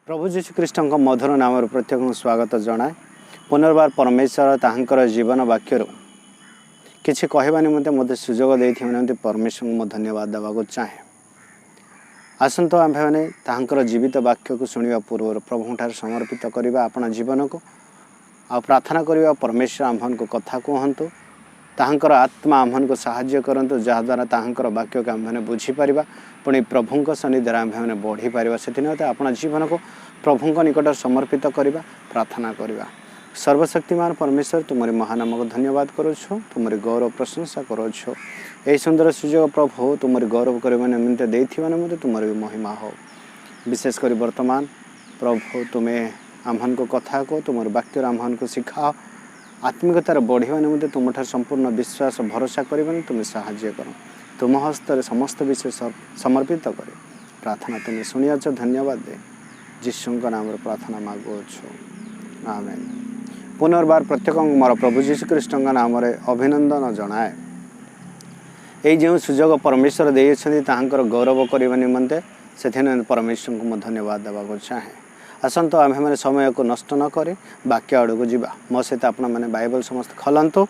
प्रभु जीशुख्रीष्ट मधुर नाम प्रत्येक स्वागत जनाए पुनर्बार परमेश्वर तांकर जीवन वाक्य किसी कहवा निमंते मत सुजोग देते परमेश्वर को धन्यवाद देवा चाहे। आसतु आम्भे मैंने तांकर जीवित वाक्य को शुणा पूर्व प्रभु ठार समर्पित करवा आपण जीवन को आ प्रार्थना करवा परमेश्वर आम्भन को कथा कहतु तांकर आत्मा आम्भन को साहाय्य करंतु जहाद्वारा तांकर वाक्य को आम्भे बुझीपर पुणी प्रभु सन्निधि आम्भे मैंने बढ़ी पार से आपण जीवन को प्रभु निकट समर्पित करवा प्रार्थना करवा। सर्वशक्तिमान परमेश्वर तुम्हारे महानाम को धन्यवाद करुछु तुम्हारी गौरव प्रशंसा करुछु यही सुंदर सुजोग प्रभु तुम्हारी गौरव करने निमित्ते देथिबा निमित्ते तुम्हारी महिमा हो। विशेषकर वर्तमान प्रभु तुम्हें आम्भन को कथा को तुम्हारे वाक्य आम्भन को शिखाओ आत्मिकतार बढ़िया निमित्ते तुम संपूर्ण विश्वास भरोसा करने तुम्हें साहाय्य कर तुम हस्तर समस्त विषय समर्पित कर प्रार्थना तुम्हें शुणियाच धन्यवाद दे जीशुଙ୍କ नाम प्रार्थना मागुछु आमेन। पुनर्बार प्रत्येक मोर प्रभु जीशुख्रीष्ट नाम अभिनंदन जनाए। यही जो सुजोग परमेश्वर देते गौरव करने निमंते से परमेश्वर को धन्यवाद देवा चाहे। आसतु आम्भे मैंने समय को नष्ट न करें वाक्य आड़ को जीवा मो सहित आपण मैंने बाइबल समस्त खोलतु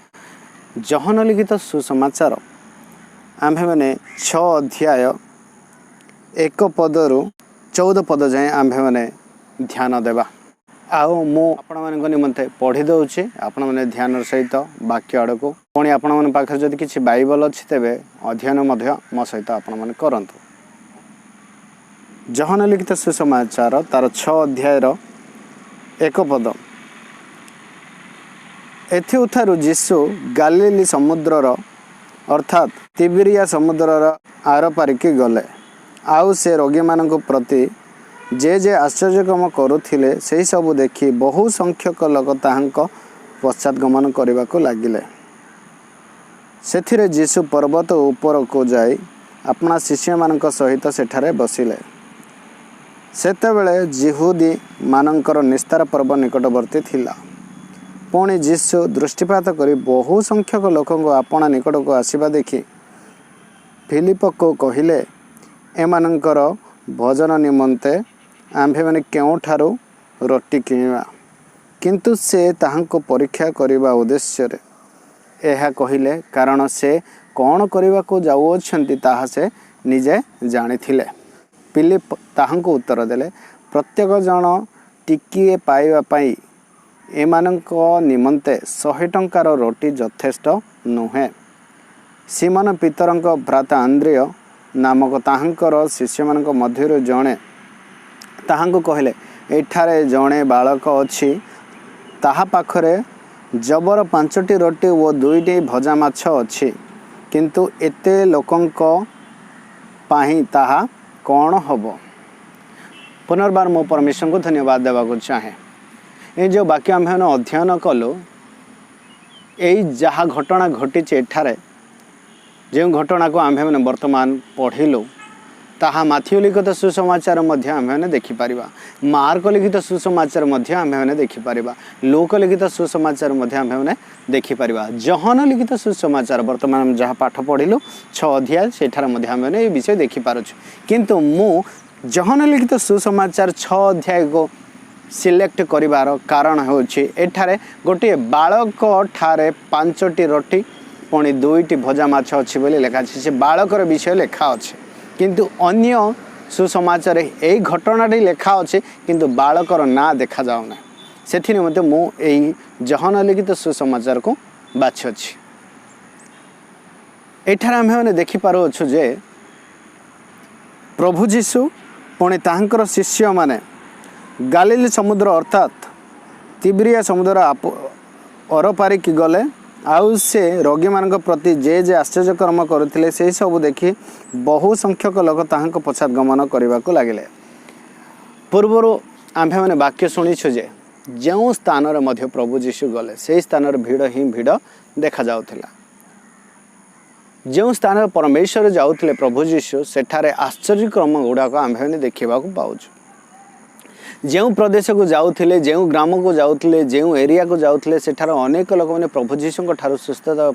जहन लिखित सुसमाचार आम्भे मैंने 6 अध्याय 1 पदरु 14 पद जाए आम्भे मैंने ध्यान देवा आओ मु आपण मान निमंते पढ़ी दौचे आपण मैंने ध्यान सहित वाक्य आड़ को पुणी आपण मन पाखे जदि किसी बाइबल अच्छी तेबे अध्ययन मध्य मो सहित आपण मैंने करंतु। जहन लिखित सुसमाचार तार 6 अध्याय 1 पद एथिउठारु जीशु गालीली समुद्रर अर्थात तिबिरिया समुद्रर आर पारिकी गले आउ से रोगी मान प्रति जे जे आश्चर्यक्रम करुथिले से सब देखि बहु संख्यक लोक ताहांक पश्चातगमन करने को लगिले। सेथिरे जीशु पर्वत ऊपर को जाई अपना शिष्य मानक सहित सेठारे बसिले। सेतेबेले जिहुदी मानकर निस्तार पर्व निकटवर्ती थिला। पुणी जीशु दृष्टिपात करी बहु संख्यक लोक अपना निकट को आसीबा देखि फिलिप को कहिले एमानकर भोजन निमंते आम्भे माने केउठारु रोटी किनिबा किंतु से ताहांको परीक्षा करिबा उद्देश्य रे एहा कहिले कारण से कौन करने को जाऊँगी ताहा से निजे जानिथिले। फिलिप ताहांको उत्तर देले प्रत्येक जन टिकिए पाइबा पाई एमानंको निमंते 100 टंकार रोटी यथेष्ट नुहे। सिमन पितरंक भ्राता आंद्रिय नामक ताहांकर शिष्य मानक मध्यरु जणे ताहांको कहले एठारे जणे बालक अछि ताहा पाखरे जबर 5टी रोटी ओ 2टी भजा माछ अछि किंतु एते लोकंक पाही ताहा कौन हब। पुनर्बार मो परमेश्वर को धन्यवाद देवा चाहे। ये जो वाक्य आम अध्ययन कलु यही जहाँ घटना घटी एठारे जो घटना को आम्भे मैंने वर्तमान पढ़िलु ताहा माथ्यू लिखित सुसमाचार मध्य आम्भे मैंने देखिपर मार्क लिखित सुसमाचार मध्य आम्भे मैंने देखिपर लोक लिखित सुसमाचार मध्य आम्भे मैंने देखिपर जहन लिखित सुसमाचार वर्तमान जहाँ पाठ पढ़िलु 6 अध्याय सेठार मध्य आम्भे मैंने ये विषय देखिपारुछु किंतु मु जहन लिखित सुसमाचार 6 अध्याय को सिलेक्ट करिवार कारण होछि एठारे गोटे बालक ठारे 5टी रोटी पुणी 2टी भजा माछ अच्छी बोली लेखा अच्छे से बालकर विषय लेखा अच्छे किंतु अन्य सुसमाचार यही घटनाटी लेखा अच्छे किंतु बालकर ना देखा जाऊना से निमंते मु यही जहन लिखित सुसमाचार को बाछि एठार आम्भे मैंने देखिपारु जे प्रभु जीशु पुणी ताहांकर शिष्य माने गालीली समुद्र अर्थात तिबिरिया समुद्र अर पारिकी गले आउ से रोगी मान प्रति जे जे आश्चर्यकर्म करुथिले से सब देखि बहु संख्यक लोक ताहांक पश्चात गमन करने को लगिले। पूर्वर आम्भे मैंने वाक्य शुणीछु जे जो स्थान मध्य प्रभु जीशु गले से स्थान भिड़ ही भिड़ देखा जाउथिला। जो स्थान परमेश्वर जाउथिले प्रभु जीशु सेठारे आश्चर्यक्रम गुड़ाक आम्भे मैंने देखा पाउछु। जो प्रदेश को जाऊले जो ग्राम को जाऊले जो एरिया को जाऊले सेठार अनेक लोक मैंने प्रभु जीशु ठार सुस्थता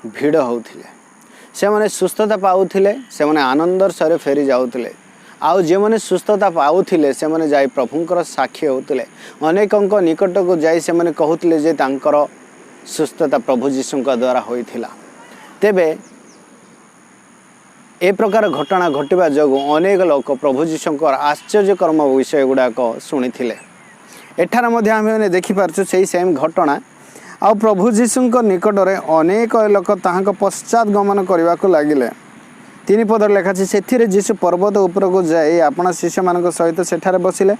भिड़ होते से मैंने सुस्थता पाऊले से मैंने आनंदर सहित फेरी जाऊले आउ जे मैंने सुस्थता पाउथिले से मैंने जाई प्रभुंकर साक्षी होते अनेकंक निकट को जाई से मैंने कहूले जे तांकर सुस्थता प्रभु जीशु द्वारा होइथिला। तेबे ए प्रकार घटना घटवा जोगु अनेक लोक प्रभु जीशुंकर आश्चर्यकर्म विषय गुड़ाक शुणी एठार मध्य आम देखिपारछु से सेम घटना आ प्रभु जीशुंक निकट में अनेक लोक ताहाक पश्चात गमन करने को लगिले। 3 पदर लेखाची से जीशु पर्वत उपरको जाई आपना शिष्य मान सहित सेठारे बसिले।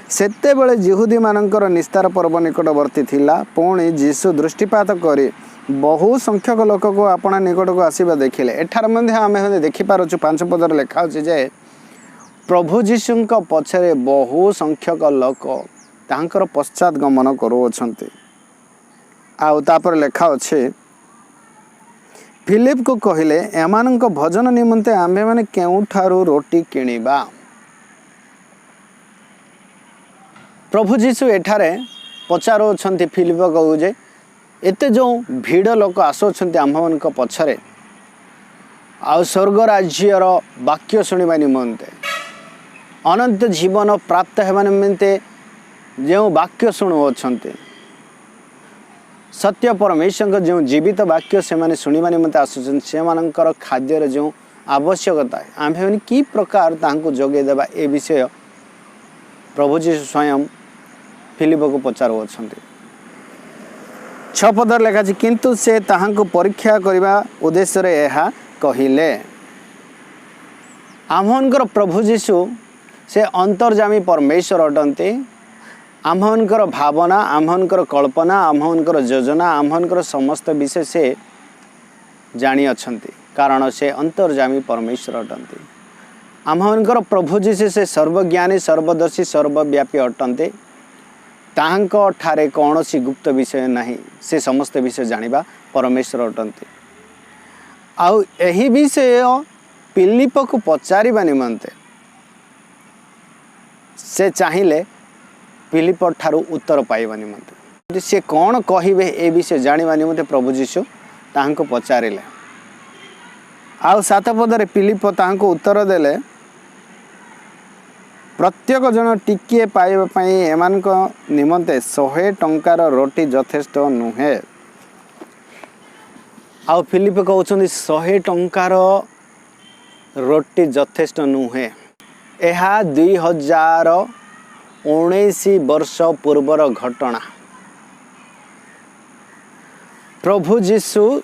सेतेबेले जिहुदी मानकर निस्तार पर्व निकटवर्ती थिला। पुणी जीशु दृष्टिपात करी बहु संख्यक लोक को आपना निकट को आसीबा देखिले। एठार मध्य आमे देखिपारछु 5 पदर लेखा अछि जे प्रभु जीशुंक पछरे बहु संख्यक लोक तांकर पश्चात गमन करूछंती। आउ तापर लेखा अछि फिलिप को कहले एमानक भजन निमंते आम्भे माने केउठारू रोटी किणिबा। प्रभु जीशु एठारे पचारुछंती फिलिप को जे एते जो भीड़ लोक आसुछंती आम्भमानक पछरे आ स्वर्ग राज्यर वाक्य शुणिबा निमंते अनंत जीवन प्राप्त हेबा निमंते जो वाक्य शुणुछंती सत्य परमेश्वर जो जीवित वाक्य से माने शुणिबा निमंते आसुछन से मानकर खाद्यर जो आवश्यकता है आम्भे माने की प्रकार तांको जोगे देबा ए विषय प्रभु जीशु स्वयं फिलिप को पचारुछंती। 6 पदर लेखा किंतु से ताहांको परीक्षा करबा उद्देश्य रे एहा कहिले। आम्भनकर प्रभु जीशु से अंतर्जामी परमेश्वर अटंती। आम्भनकर भावना आम्भनकर कल्पना आम्भनकर योजना आम्भनकर समस्त विषय से जानी अछंती कारण से अंतर्जामी परमेश्वर अटंती। आम्भनकर प्रभु जीशु से सर्वज्ञानी सर्वदर्शी सर्वव्यापी अटंती। ताहांको ठारे कौनसी गुप्त विषय नहीं से समस्त विषय जानिबा परमेश्वर अटंती। आउ एही विषय फिलिप को पचारिबा निमंते से चाहिए फिलिप ठारू उत्तर पाइबा निमंते से कौन कहिबे ए विषय जानिबा निमंते प्रभु जीशु ताहांको पचारिले। आउ 7 पदरे फिलिप ताहांको उत्तर देले प्रत्येक जन टिके पाइबा पई एमानक निमंते 100 टंकार रोटी यथेष्ट नुहे। आउ फिलिप कहउछन्ती 100 टंकार रोटी यथेष्ट नुहे। एहा 2019 वर्ष पूर्वर घटना। प्रभु जीशु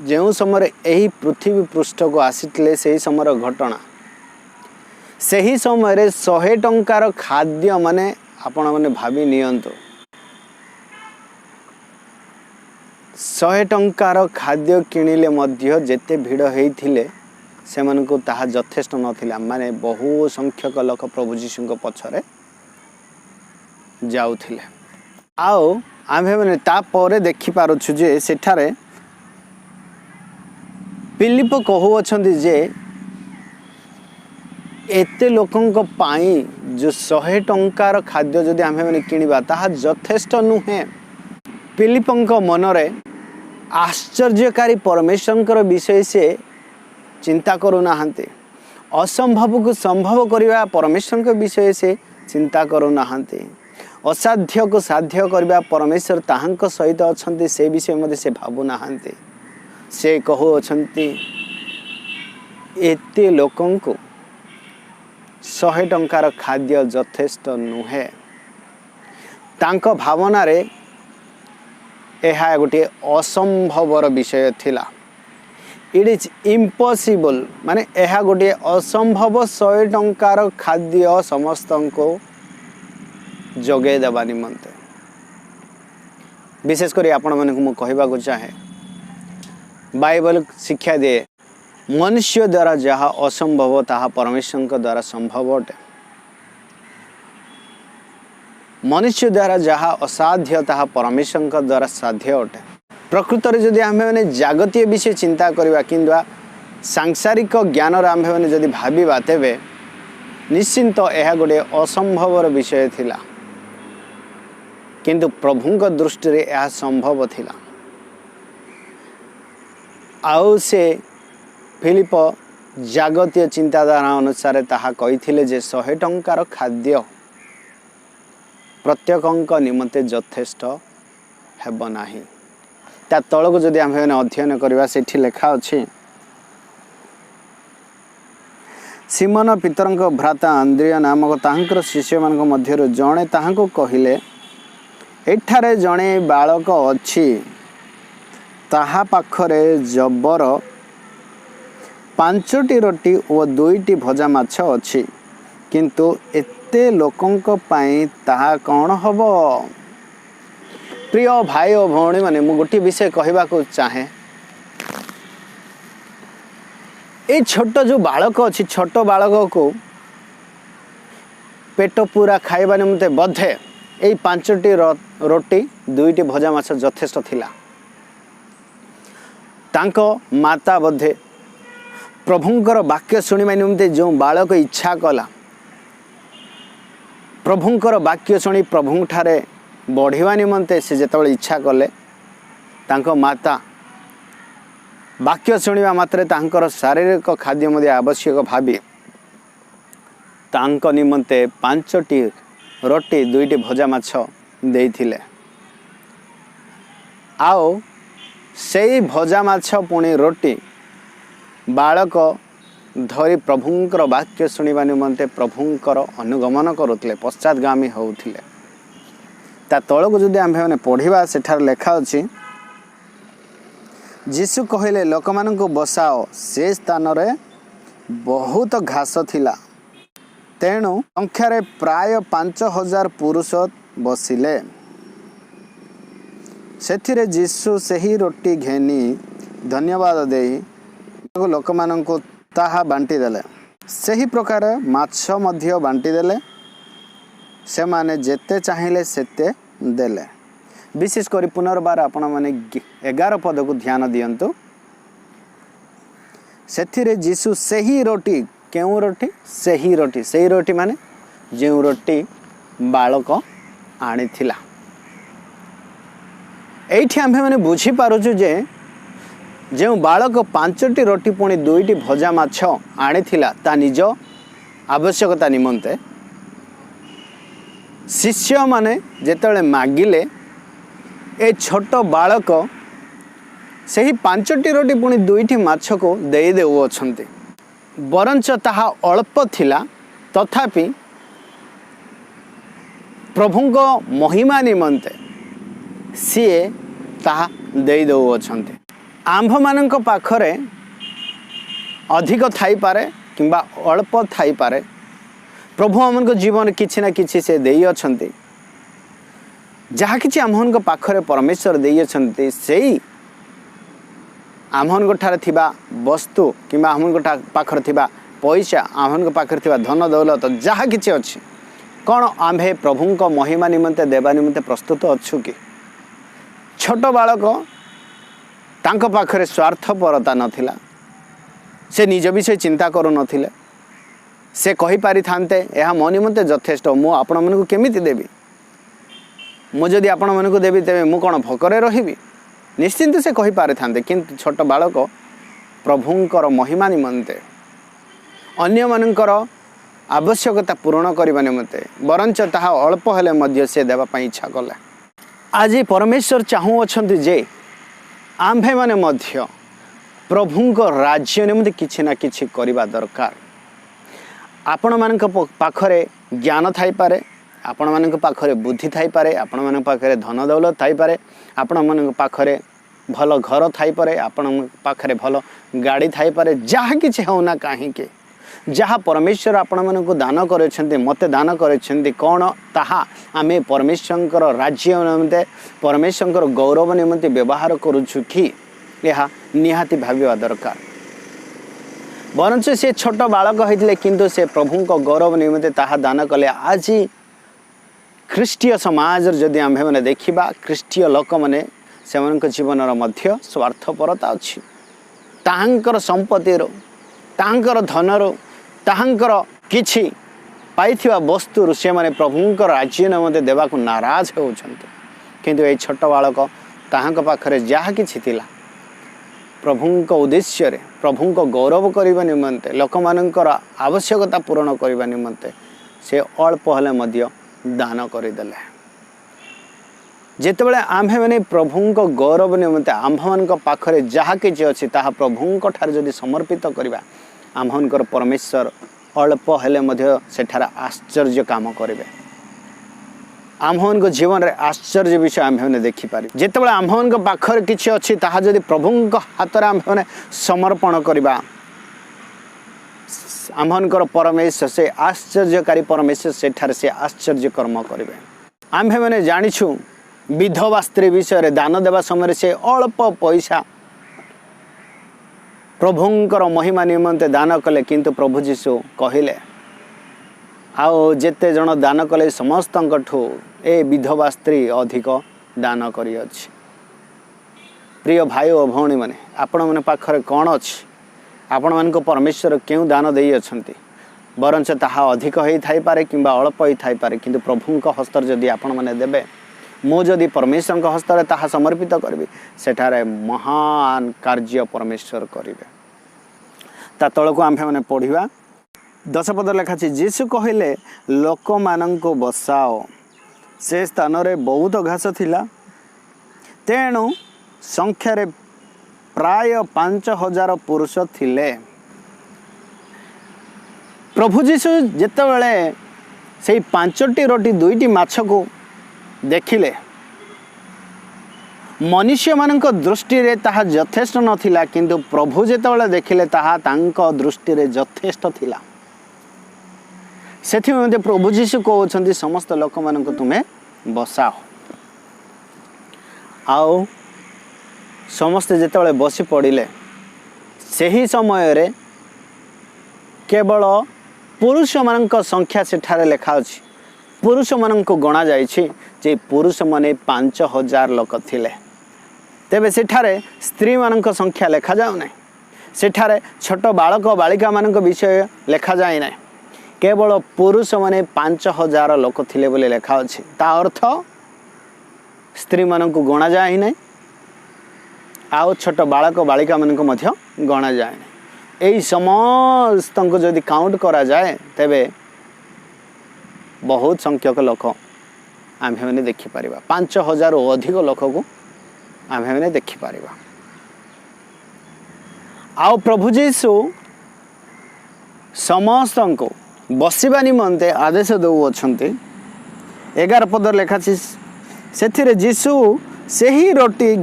जो समय यही पृथ्वी पृष्ठ को आसीथिले से समय घटना। सही समय 100 टंकार खाद्य माने आपण माने भाबी नियंतो 100 टंकार खाद्य किणिले मध्य जेते भीड़ हेइथिले सेमानकु ताहा यथेष्ट नथिला। माने बहु संख्यक लोक प्रभु जीशुंक पछरे जाउथिले। आउ आम्भे माने ता परे देखि पारुछु जे सेठारे फिलिप कहू अछंती जे एते लोकंक पाई जो 100 टंकार खाद्य जदि आम्भे माने किनिबा ताहा यथेष्ट नुहे। फिलिपंक मनरे आश्चर्यकारी परमेश्वरंकर विषय से चिंता करू नाहंते। असंभव को संभव करिबा परमेश्वरंक विषय से चिंता करू नाहंते। असाध्य को साध्य करिबा परमेश्वर ताहांक सहित अछंती से विषय मध्ये से भाबु नाहंते। से कहू अछंती एते लोकंको 100 टंकार खाद्य यथेष्ट नुहे। तांक भावना रे एहा गोटे असंभवर विषय थिला। इट इज इम्पॉसिबल माने एहा गोटे असंभव 100 टंकार खाद्य समस्त को जोगे देबा निमंते। विशेष करी आपण माने को कहबा को चाहे बाइबल शिक्षा दे मनुष्य द्वारा जहाँ असंभव ताहा परमेश्वर द्वारा संभव अटे। मनुष्य द्वारा जहाँ असाध्य ताहा परमेश्वर द्वारा साध्य अटे। प्रकृत में जदि आम्भे माने जागतीय विषय चिंता करवा किंवा सांसारिक ज्ञान आम्भे माने जदि भाबिबा तेबे निश्चिंत यह गोटे असंभवर विषय थिला। किंतु प्रभुंक दृष्टि रे यह संभव थिला। आउ से फिलिप जागतीय चिंताधारा अनुसार ताहा कही जे 100 टंकार खाद्य प्रत्येक निमंते यथेष्ट हेब नाही। ता तलक जदि आम अध्ययन करवा से लेखा अच्छी सिमन पितर भ्राता आंद्रिय नामक तांकर शिष्य मान मध्य जड़े ताहाको कहले एठारे जड़े बालक अच्छी ताहा पाखरे जबर 5टी रोटी और 2टी भजा माछ अच्छी किंतु एते लोकंक पाई ताहा कौन हब। प्रिय भाई और भौणी माने मु गोटे विषय कहवा को चाहे ए छोट जो बालक अच्छी छोट बालक को पेट पूरा खाइबा निमंते बधे ए 5टी रोटी 2टी भजा माछ यथेष्ट थिला। तांको माता बधे प्रभुंकर वाक्य शुणिबा निमंते जो बालक इच्छा कला प्रभुंकर वाक्य शुणी प्रभुठारे बढ़िया निमंते से जेतबेले इच्छा कले तांको माता वाक्य शुणिबा मात्रे तांकर शारीरिक खाद्य मध्य आवश्यक भावी तांको निमंते 5टी रोटी 2टी भजा माछ देइथिले। आओ सेई भजा माछ पुणी रोटी बालक धरी प्रभुंकर वाक्य शुणिबा निमंते प्रभुंकर अनुगमन करुथिले पश्चातगामी होउथिले। ता तलक जदि आम्भे पढ़िबा सेठार लेखा अछि जीशु कहले लोक मानक बसाओ से स्थान रे बहुत घास थिला तेणु संख्यारे प्राय 5000 पुरुष बसिले। सेथिरे जीशु सही रोटी घेनी धन्यवाद देई लोक मानक ताहा बांटी देले सही प्रकार माछ मध्य बांटी देले से माने जेते चाहिए सेते देले। विशेष करी पुनर्बार आपण माने 11 पद को ध्यान दियंतु सेथिरे जीशु सही रोटी केउ रोटी सही रोटी माने जो रोटी बालक आनी थिला। एठी आम्भे माने बुझी पारुछु जे जो बालक 5टी रोटी पुणी 2टी भजा माछ आनी थिला ता निज आवश्यकता निमंते शिष्य माने जेतबेले मागिले ए छोट बालक सही 5टी रोटी पुणी 2टी माछ को देई देउछंती बरंच ताहा अल्प थिला तथापि प्रभुंको महिमा निमंते सीए ताहा देई देउछंती। आंभ मानक पाखरे अधिक थाई पारे किंबा अल्प थाई पारे प्रभु आमन जीवन किछि ना किछि से देई अछंती जहा किछि आमन पाखरे परमेश्वर देई अछंती सेई आमन ठारे थिबा वस्तु किंबा आमन पाखरे थिबा पैसा आमन पाखरे थिबा धन दौलत जहा किछि अछि कोन आंभे प्रभुंको महिमा निमंते देवा निमंते प्रस्तुत अछु कि छोट बालक तांको पाखरे स्वार्थपरता नथिला से निज विषय चिंता करू नथिले से कहि पारि थांते एहा मो निमंते यथेष्ट मु आपण मन को केमिति देबी मु जदि आपण मन को देबी तेबे मु कोन भकरे रहिबी निश्चिंत से कहि पारि थांते किंतु छोट बालक प्रभुंकर महिमा निमंते अन्य मानकर आवश्यकता पूर्ण करबा निमंते बरंच ताहा अल्प हेले मध्य से देबा पई इच्छा कला। आज परमेश्वर चाहू अछंती जे आंभे माने मध्य प्रभुंको राज्य निमंते किछि ना किछि करिबा दरकार। आपण मानक पाखरे ज्ञान थाई पारे आपण मानक पाखरे बुद्धि थाई पारे आपण मानक पाखरे धन दौलत थाई पारे आपण मानक पाखरे भल घर थाई पारे आपण पाखरे भल गाड़ी थाई पारे जहा किछि होना काहे के जहा परमेश्वर आपण मानक दान करेछन्ते मते दान करेछन्ते कोन ताहा आमे परमेश्वरंकर राज्य निमंते परमेश्वरंकर गौरव निमंते व्यवहार करूछु कि यह निहाती भाविबा दरकार। बरंच से छोट बालक होइतिले किंतु से प्रभुंको गौरव निमंते ताहा दान कले। आज ख्रीष्टीय समाज जदि आम्भे माने देखिबा ख्रीष्टीय लोक माने सेमनक जीवनर मध्य स्वार्थपरता अछि ताहांकर संपत्तिर ताहांकर धनर ताहांकर किछि पाइथिबा वस्तु से माने प्रभुंकर राज्य निमंते देवा को नाराज होउछन्ते किंतु ए छोट बालक ताहांक पाखरे जहा किछि थिला प्रभुंक उद्देश्य रे प्रभुंक गौरव करने निमंते लोक मानकर आवश्यकता पूरण करने निमंते से अल्प हेले मध्य दान करदेले। जितेबाला आम्भे मैंने प्रभुंक गौरव निमंते आम्भ मान पाखरे जहाँ कि अच्छी ताहा प्रभुंक ठार जदि समर्पित करवा आम्भर परमेश्वर अल्प हेले मध्य सेठार आश्चर्य काम करेंगे। आम्भन जीवन रे आश्चर्य विषय आम्भे देखिपार जितेबाला आम्भन पाखरे किसी अच्छी ताहा जदि प्रभुंक हाथ में आम्भे समर्पण करवा आम्भर परमेश्वर से आश्चर्यकारी परमेश्वर सेठार से आश्चर्य कर्म करेंगे। आम्भे मैंने जानिछु विधवा स्त्री विषय दान देवा समय से अल्प पैसा प्रभुंकर महिमा निमंते दान कले किंतु प्रभु जीशु कहले आओ जेते जन दान कले समस्त ए विधवा स्त्री अधिक दान करी अछि। प्रिय भाई और भौणी माने आपण माने पाखरे कौन अछि आपण मानको परमेश्वर क्यों दान देई अछंती बरंच ताहा अधिक होई थाई पारे किंबा अल्प होई थाई पारे किंतु प्रभुंक हस्तर जदि आपण माने देबे मो जदि परमेश्वर के हस्तर ताहा समर्पित करबी सेठारे महान कार्य परमेश्वर करिवे। ता तळको आम्भे माने पढिबा 10 पद लेखा छी यीशु कहिले लोक माननको बसाओ से स्थान रे बहुत घास थिला तेणु संख्या रे प्राय 5000 पुरुष थिले। प्रभु जीशु जेतेबेले से 5टी रोटी 2टी माछ को देखिले मनुष्य मानक दृष्टि रे ताहा यथेष्ट नथिला किंतु प्रभु जेतेबेले देखिले ताहा तांको दृष्टि रे यथेष्ट थिला। सेथि मध्ये प्रभु जीशु कहउछन्ती समस्त लोक मानक तुमे बसाओ आओ समस्ते जेतेबेले बसी पड़िले सही समय रे केवल पुरुष मानक संख्या सेठारे लेखा अछि। पुरुष मानक गणा जाइछि जे पुरुष माने 5000 लोक थिले तेबे सेठारे स्त्री मानक संख्या लेखा जाउ नै सेठारे छोट बालक बालिका मानक विषय लेखा जाय नै केवल पुरुष माने 5000 लोक थिले बोले लेखा अछि। ता अर्थ स्त्री मानक गणा जाय नै आउ छोट बालक बालिका मानक मध्य गणा जाय नै। एई समस्त को जदि काउंट करा जाए तेबे बहुत संख्यक लोक आम्भे मैंने देखि पारिबा 5000 अधिक लोक को आम्भे मैंने देखि पारिबा। आउ प्रभु जीशु समस्त को बसिबा निमंते आदेश दउ अछंती। 11 पद लेखा छी सेथिरे जीशु सेही रोटी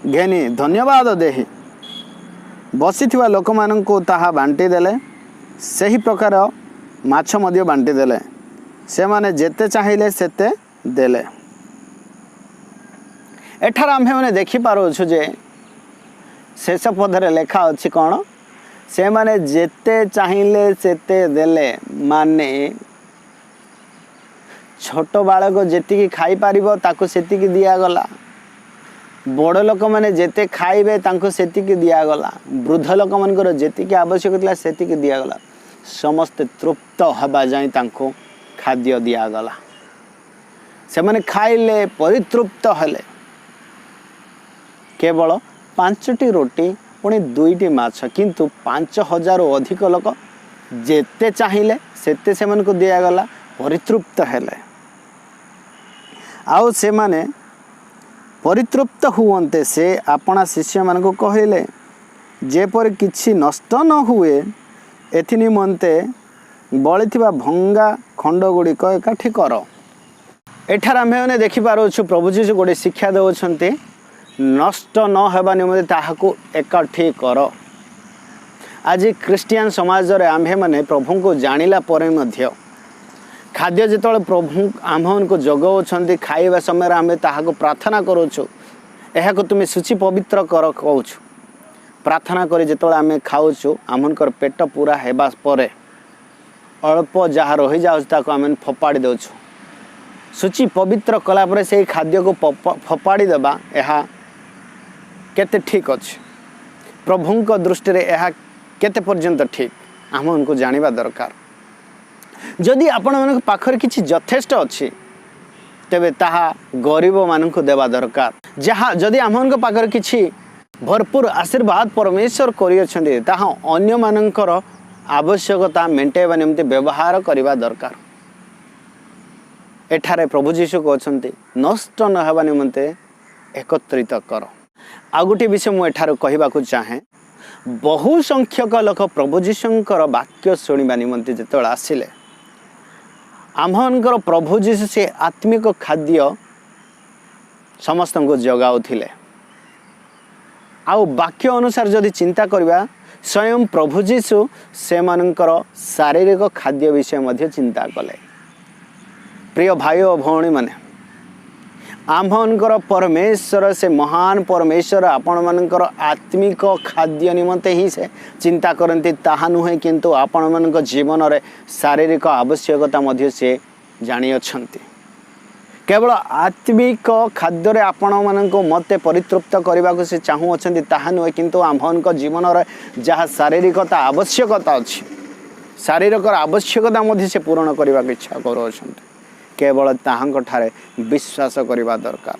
घेनी धन्यवाद देहि बसिथिबा लोक माननकु ताहा बांटी देले सही प्रकार माछ मध्य बांटी देले से माने जेते चाहिए सेते देले। एठार आम्भे माने देखि पारो छु जे शेष पदरे लेखा अछि कोन से माने जेते चाहिए सेते देले माने छोट बालक जेतिकी खाई पारिबो ताको सेतिकी दिया गला बड़ लोक मैंने जेते खाइबे तांको सेतिकी दिया गला वृद्ध लोक मानकर जेतिकी आवश्यक थिला सेतिकी दिया गला समस्त तृप्त हबा जाई तांको खाद्य दिया गला से माने खाइले परितृप्त हेले केवल 5टी रोटी पुणी 2टी माछ किंतु 5000 अधिक लोक जेते चाहिए सेते से मन को दिया गला परितृप्त हेले आउ से माने परितृप्त हुवन्ते से आपणा शिष्य मान को कहले जेपर किछि नष्ट न हुए एथि निमंते बलिथिबा भंगा खंड गुड़िक एकाठी कर। एठार आम्भे माने देखि पारोछु प्रभु जीशु गोटे शिक्षा देउछन्ते नष्ट न हेबा निमंते ताहाको एकाठी कर। आज क्रिश्चियन समाज रे आम्भे माने प्रभु को जानिला परे मध्य खाद्य जेतବେଳେ प्रभु आम्भनको जगौछन्ति खाइबा समय आमे ताहाको प्रार्थना करूछु एहाको तुमे सूची पवित्र कर कहूछु प्रार्थना करी जेतବେଳେ आमे खाउछु आमनकर पेट पूरा हेबा परे अल्प जहाँ रही जाउछ ताको आमे फपाड़ी देउछु सूची पवित्र कला परे से खाद्य को फपाड़ी देबा एहा केते ठीक अछि प्रभुଙ୍କ दृष्टि रे एहा केते पर्यंत ठीक आमनको जानिबा दरकार। जदि आपण मन पाखर किछि यथेष्ट अछि तेबे ताहा गरीब माननको देवा दरकार जहाँ जदि आमनको पाखर किछि भरपूर आशीर्वाद परमेश्वर करियछन्ति ताहा अन्य मानकर आवश्यकता मेंटेवा निमते व्यवहार करबा दरकार। एठारे प्रभु जीशु कहते नष्ट न हेबा निमते एकत्रित कर। आ गोटे विषय मु एठारे कहबाकू चाहे, बहु संख्यक लोक प्रभु जीशुंकर वाक्य शुणा निमंते जेतबेले आसिले आमहनकर प्रभु जीशु से आत्मिक खाद्य समस्त को जगाउथिले। आउ वाक्य अनुसार जदि चिंता करबा स्वयं प्रभु जीशु से मानकर शारीरिक खाद्य विषय मध्य चिंता कले। प्रिय भाई और भौणी माने, आमहनकर परमेश्वर से महान परमेश्वर आपण मानकर आत्मिक खाद्य निमंते ही से चिंता करती ताहा नुहे, किंतु आपण मानक जीवन रे शारीरिक आवश्यकता मध्य से जानी अछंती। केवल आत्मिक खाद्य रे आपण मानक मते परितृप्त करबा को से चाहू अछंती ताहा नुहे, किंतु आमहनक जीवन रे जहा शारीरिकता आवश्यकता अछि शारीरिक आवश्यकता मध्य से पूर्ण करबा के इच्छा करो अछंती। केवल ताहांक ठारे विश्वास करबा दरकार।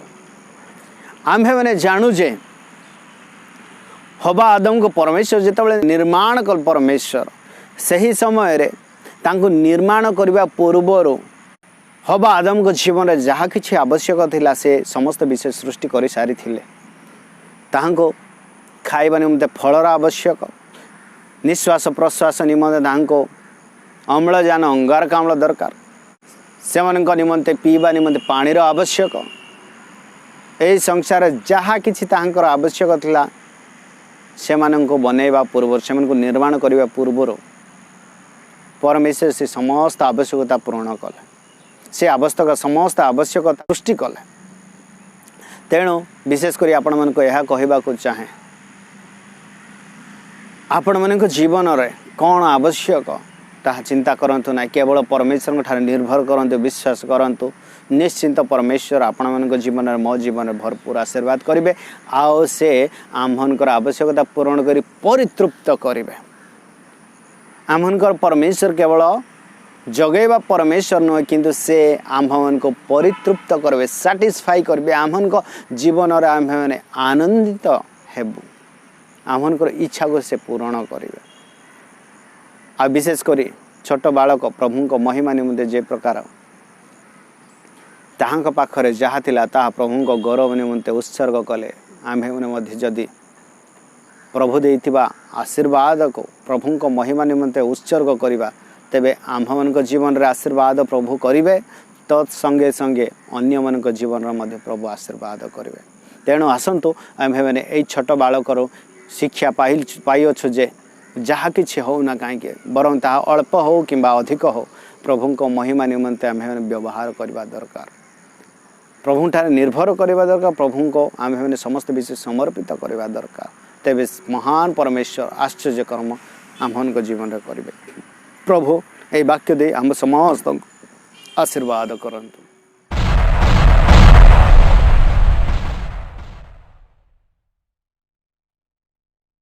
आम्भे माने जानू जे हवा आदम को परमेश्वर जेतबेले निर्माण कल परमेश्वर सही समय रे तांको निर्माण करबा पूर्वरो हवा आदम को जीवन रे जहा किछि आवश्यक थिला से समस्त विषय सृष्टि करि सारी थिले। ताहांको खाइबा निमते फलर आवश्यक, निश्वास प्रश्वास निमते ताहांको अम्लजान अंगारकाम्ल दरकार, से निमंते पीवा निमंते पानी रो आवश्यक। ए संसार जहा किछि ताहांकर आवश्यक थिला से मानको बनेबा पूर्व से मानको निर्माण करबा पूर्व परमेश्वर से समस्त आवश्यकता पूर्ण कले। से आवश्यक समस्त आवश्यकता सृष्टि कले। तेणु विशेष करी आपण मानको यह कहबा को चाहे, आपण मानको जीवन रे कोन आवश्यक ताहा चिंता करंतु ना, केवल परमेश्वर ठारे निर्भर करंतु, विश्वास करंतु। निश्चिंत परमेश्वर आपण मानक जीवन रे मो जीवन रे भरपूर आशीर्वाद करिवे। आओ से आम्भनकर आवश्यकता पूर्ण करी परितृप्त करिवे। आम्भनकर परमेश्वर केवल जगेबा परमेश्वर नुहे, किंतु से आम्भन को परितृप्त करबे, सैटिस्फाई करबे। आम्भन जीवन रे आम्भे माने आनंदित हेबु, आम्भनकर इच्छा को से पूर्ण करिवे। आ विशेष करी छोट बालक प्रभु को महिमा निमंते जे प्रकार ताहांक पाखरे जहा थिला ताहा प्रभु को गौरव निमंते उत्सर्ग कले, आम्भे माने मध्य जदि प्रभु देइथिबा आशीर्वाद को प्रभु को महिमा निमंते उत्सर्ग करिबा, तेबे आम्भमन को जीवन रे आशीर्वाद प्रभु करिवे, तत् संगे संगे अन्य मन को जीवन रे मध्य प्रभु आशीर्वाद करिवे। तेणु आसंतु आम्भे माने एई छोट बालकर शिक्षा पाई अछु जे जहा किछि हो ना काहे बरं ताहा अल्प हो किंबा अधिक हो प्रभु को महिमा निमंते आम्भे व्यवहार करबा दरकार। प्रभु ठारे निर्भर करबा दरकार, प्रभु को आम्भे माने समस्त विषय समर्पित करबा दरकार। तेबे महान परमेश्वर आश्चर्य कर्म आम्भन को जीवन रे करिवे। प्रभु ए वाक्य दे हम समस्त आशीर्वाद करंतु।